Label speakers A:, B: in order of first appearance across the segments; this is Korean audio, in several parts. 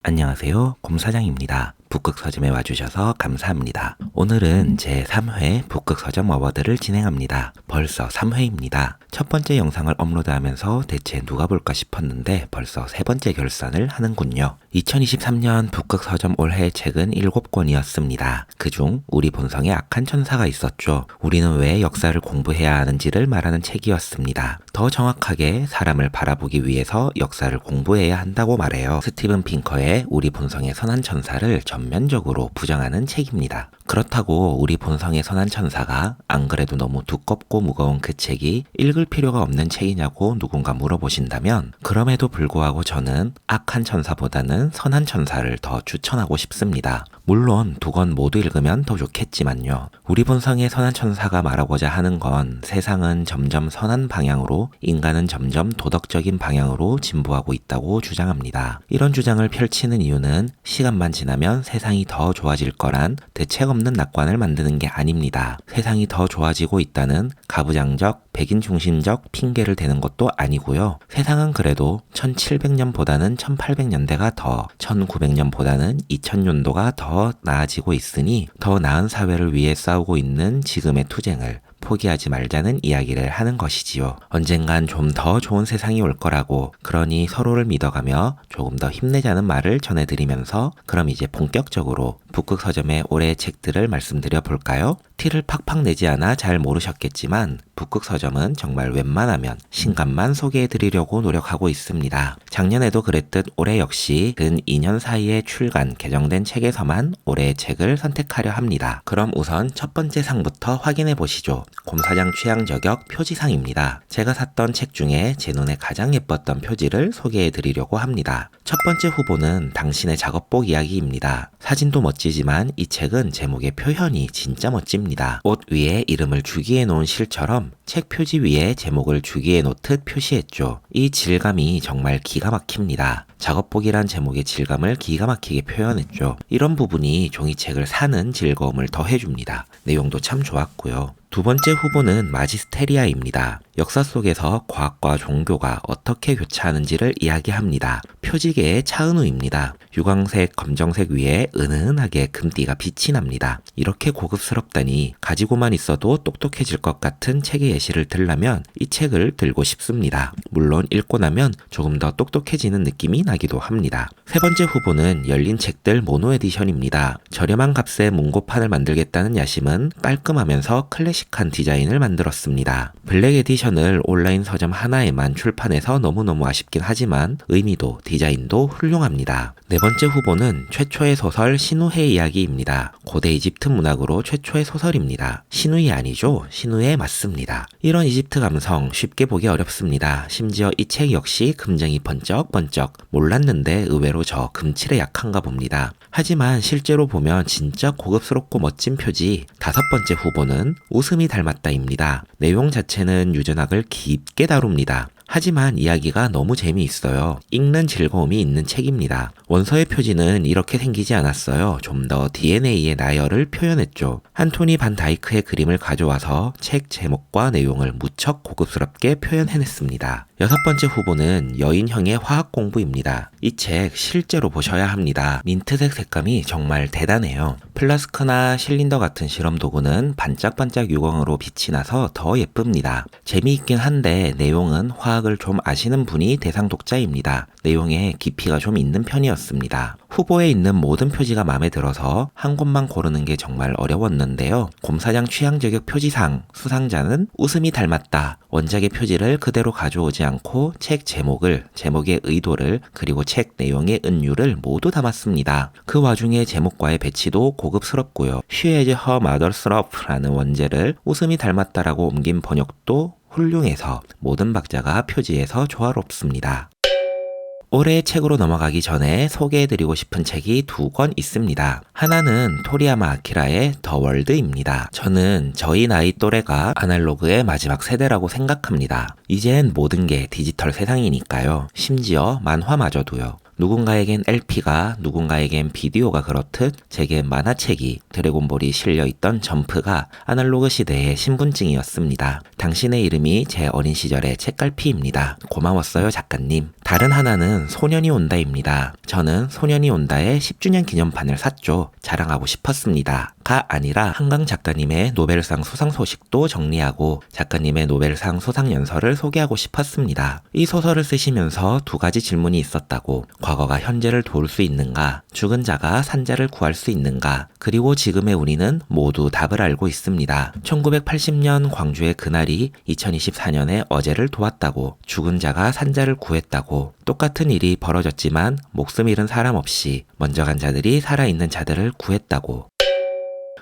A: 안녕하세요. 곰사장입니다. 북극서점에 와주셔서 감사합니다. 오늘은 제3회 북극서점 어워드를 진행합니다. 벌써 3회입니다. 첫 번째 영상을 업로드하면서 대체 누가 볼까 싶었는데 벌써 세 번째 결산을 하는군요. 2023년 북극서점 올해 책은 7권이었습니다. 그중 우리 본성에 악한 천사가 있었죠. 우리는 왜 역사를 공부해야 하는지를 말하는 책이었습니다. 더 정확하게 사람을 바라보기 위해서 역사를 공부해야 한다고 말해요. 스티븐 핑커의 우리 본성의 선한 천사를 전면적으로 부정하는 책입니다. 그렇다고 우리 본성의 선한 천사가 안 그래도 너무 두껍고 무거운 그 책이 읽을 필요가 없는 책이냐고 누군가 물어보신다면 그럼에도 불구하고 저는 악한 천사보다는 선한 천사를 더 추천하고 싶습니다. 물론 두 권 모두 읽으면 더 좋겠지만요. 우리 본성의 선한 천사가 말하고자 하는 건 세상은 점점 선한 방향으로, 인간은 점점 도덕적인 방향으로 진보하고 있다고 주장합니다. 이런 주장을 펼치는 이유는 시간만 지나면 세상이 더 좋아질 거란 대책 없는 낙관을 만드는 게 아닙니다. 세상이 더 좋아지고 있다는 가부장적, 백인 중심적 핑계를 대는 것도 아니고요. 세상은 그래도 1700년보다는 1800년대가 더, 1900년보다는 2000년도가 더 나아지고 있으니 더 나은 사회를 위해 싸우고 있는 지금의 투쟁을 포기하지 말자는 이야기를 하는 것이지요. 언젠간 좀 더 좋은 세상이 올 거라고, 그러니 서로를 믿어가며 조금 더 힘내자는 말을 전해드리면서 그럼 이제 본격적으로 북극서점의 올해의 책들을 말씀드려 볼까요? 티를 팍팍 내지 않아 잘 모르셨겠지만 북극서점은 정말 웬만하면 신간만 소개해드리려고 노력하고 있습니다. 작년에도 그랬듯 올해 역시 근 2년 사이에 출간, 개정된 책에서만 올해의 책을 선택하려 합니다. 그럼 우선 첫 번째 상부터 확인해 보시죠. 곰사장 취향 저격 표지상입니다. 제가 샀던 책 중에 제 눈에 가장 예뻤던 표지를 소개해 드리려고 합니다. 첫 번째 후보는 당신의 작업복 이야기입니다. 사진도 멋지지만 이 책은 제목의 표현이 진짜 멋집니다. 옷 위에 이름을 주기해 놓은 실처럼 책 표지 위에 제목을 주기해 놓듯 표시했죠. 이 질감이 정말 기가 막힙니다. 작업복이란 제목의 질감을 기가 막히게 표현했죠. 이런 부분이 종이책을 사는 즐거움을 더해줍니다. 내용도 참 좋았고요. 두 번째 후보는 마지스테리아입니다. 역사 속에서 과학과 종교가 어떻게 교차하는지를 이야기합니다. 표지개의 차은우입니다. 유광색, 검정색 위에 은은하게 금띠가 빛이 납니다. 이렇게 고급스럽다니 가지고만 있어도 똑똑해질 것 같은 책의 예시를 들라면 이 책을 들고 싶습니다. 물론 읽고 나면 조금 더 똑똑해지는 느낌이 나기도 합니다. 세 번째 후보는 열린 책들 모노 에디션입니다. 저렴한 값에 문고판을 만들겠다는 야심은 깔끔하면서 클래식한 디자인을 만들었습니다. 블랙 에디션을 온라인 서점 하나에만 출판해서 너무너무 아쉽긴 하지만 의미도 디자인도 훌륭합니다. 네 번째 후보는 최초의 소설 신우의 이야기입니다. 고대 이집트 문학으로 최초의 소설입니다. 신우이 아니죠? 신우에 맞습니다. 이런 이집트 감성 쉽게 보기 어렵습니다. 심지어 이 책 역시 금쟁이 번쩍번쩍. 몰랐는데 의외로 저 금칠에 약한가 봅니다. 하지만 실제로 보면 진짜 고급스럽고 멋진 표지. 다섯 번째 후보는 웃음이 닮았다입니다. 내용 자체는 유전학을 깊게 다룹니다. 하지만 이야기가 너무 재미있어요. 읽는 즐거움이 있는 책입니다. 원서의 표지는 이렇게 생기지 않았어요. 좀 더 DNA의 나열을 표현했죠. 안토니 반 다이크의 그림을 가져와서 책 제목과 내용을 무척 고급스럽게 표현해냈습니다. 여섯 번째 후보는 여인형의 화학 공부입니다. 이 책 실제로 보셔야 합니다. 민트색 색감이 정말 대단해요. 플라스크나 실린더 같은 실험 도구는 반짝반짝 유광으로 빛이 나서 더 예쁩니다. 재미있긴 한데 내용은 화학을 좀 아시는 분이 대상 독자입니다. 내용에 깊이가 좀 있는 편이었습니다. 후보에 있는 모든 표지가 마음에 들어서 한 권만 고르는 게 정말 어려웠는데요. 곰사장 취향 저격 표지상 수상자는 웃음이 닮았다. 원작의 표지를 그대로 가져오지 않고 책 제목을, 제목의 의도를, 그리고 책 내용의 은유를 모두 담았습니다. 그 와중에 제목과의 배치도 고급스럽고요. She has her mother's love라는 원제를 웃음이 닮았다라고 옮긴 번역도 훌륭해서 모든 박자가 표지에서 조화롭습니다. 올해의 책으로 넘어가기 전에 소개해드리고 싶은 책이 두 권 있습니다. 하나는 토리야마 아키라의 더 월드입니다. 저는 저희 나이 또래가 아날로그의 마지막 세대라고 생각합니다. 이젠 모든 게 디지털 세상이니까요. 심지어 만화마저도요. 누군가에겐 LP가, 누군가에겐 비디오가 그렇듯 제겐 만화책이, 드래곤볼이 실려있던 점프가 아날로그 시대의 신분증이었습니다. 당신의 이름이 제 어린 시절의 책갈피입니다. 고마웠어요, 작가님. 다른 하나는 소년이 온다입니다. 저는 소년이 온다의 10주년 기념판을 샀죠. 자랑하고 싶었습니다. 가 아니라 한강 작가님의 노벨상 수상 소식도 정리하고 작가님의 노벨상 수상 연설을 소개하고 싶었습니다. 이 소설을 쓰시면서 두 가지 질문이 있었다고. 과거가 현재를 도울 수 있는가? 죽은 자가 산자를 구할 수 있는가? 그리고 지금의 우리는 모두 답을 알고 있습니다. 1980년 광주의 그날이 2024년의 어제를 도왔다고. 죽은 자가 산자를 구했다고. 똑같은 일이 벌어졌지만 목숨 잃은 사람 없이 먼저 간 자들이 살아있는 자들을 구했다고.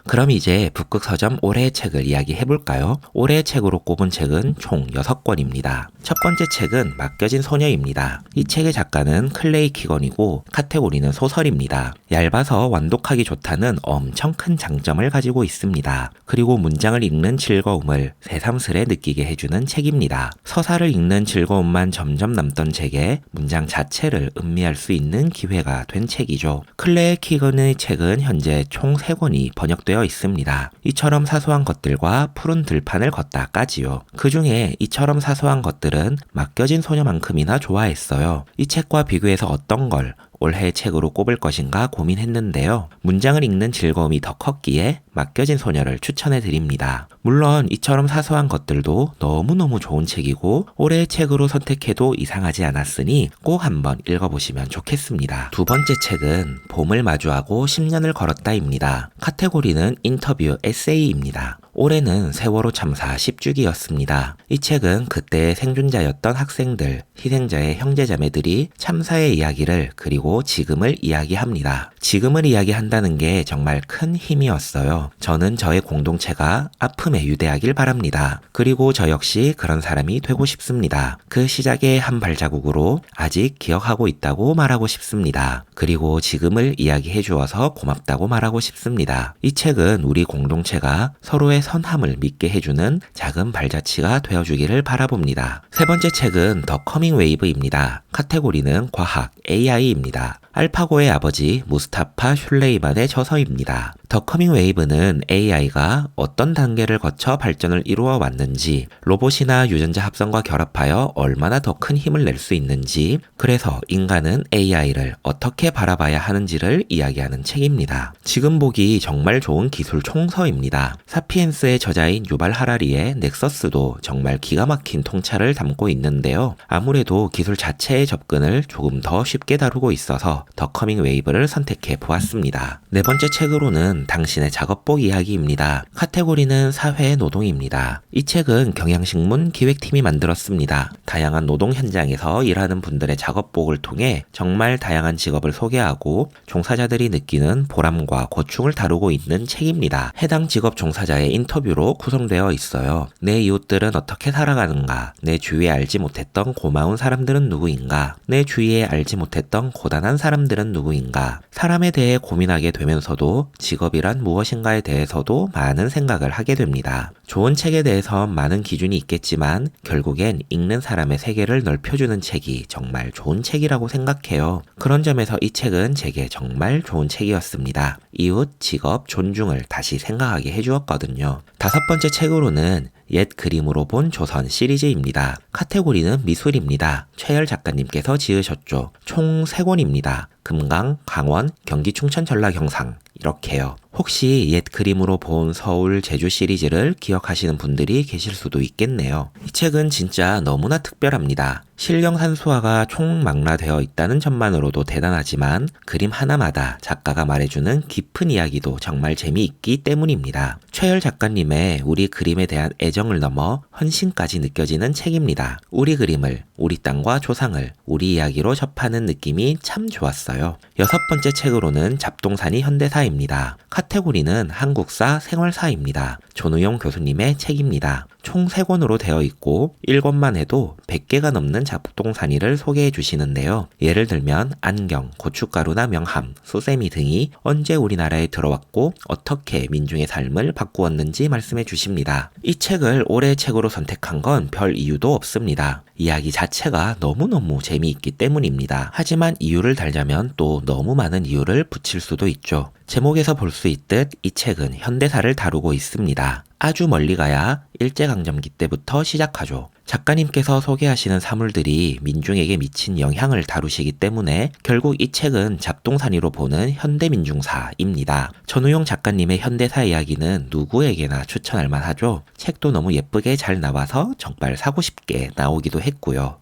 A: 그럼 이제 북극 서점 올해의 책을 이야기해볼까요? 올해의 책으로 꼽은 책은 총 6권입니다. 첫 번째 책은 맡겨진 소녀입니다. 이 책의 작가는 클레이 키건이고 카테고리는 소설입니다. 얇아서 완독하기 좋다는 엄청 큰 장점을 가지고 있습니다. 그리고 문장을 읽는 즐거움을 새삼스레 느끼게 해주는 책입니다. 서사를 읽는 즐거움만 점점 남던 책에 문장 자체를 음미할 수 있는 기회가 된 책이죠. 클레이 키건의 책은 현재 총 3권이 번역되어 있습니다. 이처럼 사소한 것들과 푸른 들판을 걷다까지요. 그 중에 이처럼 사소한 것들은 맡겨진 소녀만큼이나 좋아했어요. 이 책과 비교해서 어떤 걸 올해의 책으로 꼽을 것인가 고민했는데요. 문장을 읽는 즐거움이 더 컸기에 맡겨진 소녀를 추천해 드립니다. 물론 이처럼 사소한 것들도 너무너무 좋은 책이고 올해의 책으로 선택해도 이상하지 않았으니 꼭 한번 읽어보시면 좋겠습니다. 두 번째 책은 봄을 마주하고 10년을 걸었다입니다. 카테고리는 인터뷰 에세이입니다. 올해는 세월호 참사 10주기였습니다. 이 책은 그때의 생존자였던 학생들, 희생자의 형제자매들이 참사의 이야기를 그리고 지금을 이야기합니다. 지금을 이야기한다는 게 정말 큰 힘이었어요. 저는 저의 공동체가 아픔에 유대하길 바랍니다. 그리고 저 역시 그런 사람이 되고 싶습니다. 그 시작의 한 발자국으로 아직 기억하고 있다고 말하고 싶습니다. 그리고 지금을 이야기해 주어서 고맙다고 말하고 싶습니다. 이 책은 우리 공동체가 서로의 선함을 믿게 해주는 작은 발자취가 되어주기를 바라봅니다. 세 번째 책은 더 커밍 웨이브입니다. 카테고리는 과학, AI입니다. 알파고의 아버지 무스타파 슐레이만의 저서입니다. 더 커밍 웨이브는 AI가 어떤 단계를 거쳐 발전을 이루어 왔는지, 로봇이나 유전자 합성과 결합하여 얼마나 더 큰 힘을 낼 수 있는지, 그래서 인간은 AI를 어떻게 바라봐야 하는지를 이야기하는 책입니다. 지금 보기 정말 좋은 기술 총서입니다. 사피엔스의 저자인 유발 하라리의 넥서스도 정말 기가 막힌 통찰을 담고 있는데요. 아무래도 기술 자체의 접근을 조금 더 쉽게 다루고 있어서 더 커밍 웨이브를 선택해 보았습니다. 네 번째 책으로는 당신의 작업복 이야기입니다. 카테고리는 사회 노동입니다. 이 책은 경향신문 기획팀이 만들었습니다. 다양한 노동 현장에서 일하는 분들의 작업복을 통해 정말 다양한 직업을 소개하고 종사자들이 느끼는 보람과 고충을 다루고 있는 책입니다. 해당 직업 종사자의 인터뷰로 구성되어 있어요. 내 이웃들은 어떻게 살아가는가? 내 주위에 알지 못했던 고마운 사람들은 누구인가? 내 주위에 알지 못했던 고단한 사람들은 누구인가? 사람에 대해 고민하게 되면서도 직업이란 무엇인가에 대해서도 많은 생각을 하게 됩니다. 좋은 책에 대해서 많은 기준이 있겠지만 결국엔 읽는 사람의 세계를 넓혀주는 책이 정말 좋은 책이라고 생각해요. 그런 점에서 이 책은 제게 정말 좋은 책이었습니다. 이웃, 직업, 존중을 다시 생각하게 해주었거든요. 다섯 번째 책으로는 옛 그림으로 본 조선 시리즈입니다. 카테고리는 미술입니다. 최열 작가님께서 지으셨죠. 총 3권입니다. 금강, 강원, 경기, 충청, 전라, 경상 이렇게요. 혹시 옛 그림으로 본 서울, 제주 시리즈를 기억하시는 분들이 계실 수도 있겠네요. 이 책은 진짜 너무나 특별합니다. 실령 산수화가 총망라되어 있다는 점만으로도 대단하지만 그림 하나마다 작가가 말해주는 깊은 이야기도 정말 재미있기 때문입니다. 최열 작가님의 우리 그림에 대한 애정을 넘어 헌신까지 느껴지는 책입니다. 우리 그림을, 우리 땅과 조상을 우리 이야기로 접하는 느낌이 참 좋았어요. 여섯 번째 책으로는 잡동사니 현대사입니다. 카테고리는 한국사, 생활사입니다. 존우용 교수님의 책입니다. 총 3권으로 되어 있고 1권만 해도 100개가 넘는 잡동사니를 소개해 주시는데요. 예를 들면 안경, 고춧가루나 명함, 수세미 등이 언제 우리나라에 들어왔고 어떻게 민중의 삶을 바꾸었는지 말씀해 주십니다. 이 책을 올해의 책으로 선택한 건 별 이유도 없습니다. 이야기 자체가 너무너무 재미있기 때문입니다. 하지만 이유를 달자면 또 너무 많은 이유를 붙일 수도 있죠. 제목에서 볼 수 있듯 이 책은 현대사를 다루고 있습니다. 아주 멀리 가야 일제강점기 때부터 시작하죠. 작가님께서 소개하시는 사물들이 민중에게 미친 영향을 다루시기 때문에 결국 이 책은 잡동사니로 보는 현대민중사입니다. 전우용 작가님의 현대사 이야기는 누구에게나 추천할 만하죠. 책도 너무 예쁘게 잘 나와서 정말 사고 싶게 나오기도 했고요.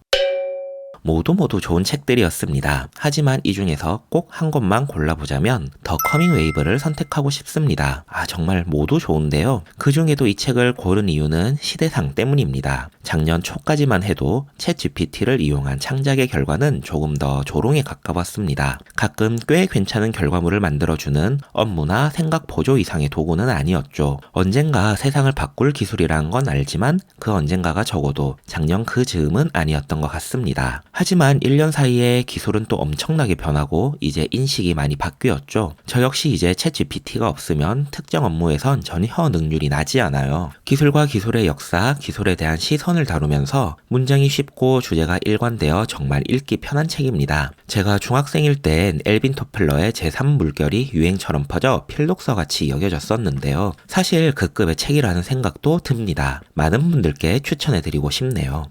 A: 모두 좋은 책들이었습니다. 하지만 이 중에서 꼭 한 권만 골라보자면 더 커밍 웨이브를 선택하고 싶습니다. 정말 모두 좋은데요. 그 중에도 이 책을 고른 이유는 시대상 때문입니다. 작년 초까지만 해도 챗 GPT를 이용한 창작의 결과는 조금 더 조롱에 가까웠습니다. 가끔 꽤 괜찮은 결과물을 만들어주는 업무나 생각 보조 이상의 도구는 아니었죠. 언젠가 세상을 바꿀 기술이라는 건 알지만 그 언젠가가 적어도 작년 그 즈음은 아니었던 것 같습니다. 하지만 1년 사이에 기술은 또 엄청나게 변하고 이제 인식이 많이 바뀌었죠. 저 역시 이제 챗 GPT가 없으면 특정 업무에선 전혀 능률이 나지 않아요. 기술과 기술의 역사, 기술에 대한 시선을 다루면서 문장이 쉽고 주제가 일관되어 정말 읽기 편한 책입니다. 제가 중학생일 땐 엘빈 토플러의 제3물결이 유행처럼 퍼져 필독서같이 여겨졌었는데요. 사실 그 급의 책이라는 생각도 듭니다. 많은 분들께 추천해드리고 싶네요.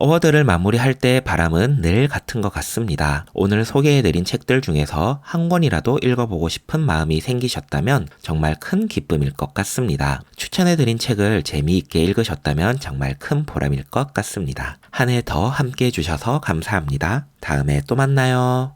A: 어워드를 마무리할 때의 바람은 늘 같은 것 같습니다. 오늘 소개해드린 책들 중에서 한 권이라도 읽어보고 싶은 마음이 생기셨다면 정말 큰 기쁨일 것 같습니다. 추천해드린 책을 재미있게 읽으셨다면 정말 큰 보람일 것 같습니다. 한 해 더 함께 해주셔서 감사합니다. 다음에 또 만나요.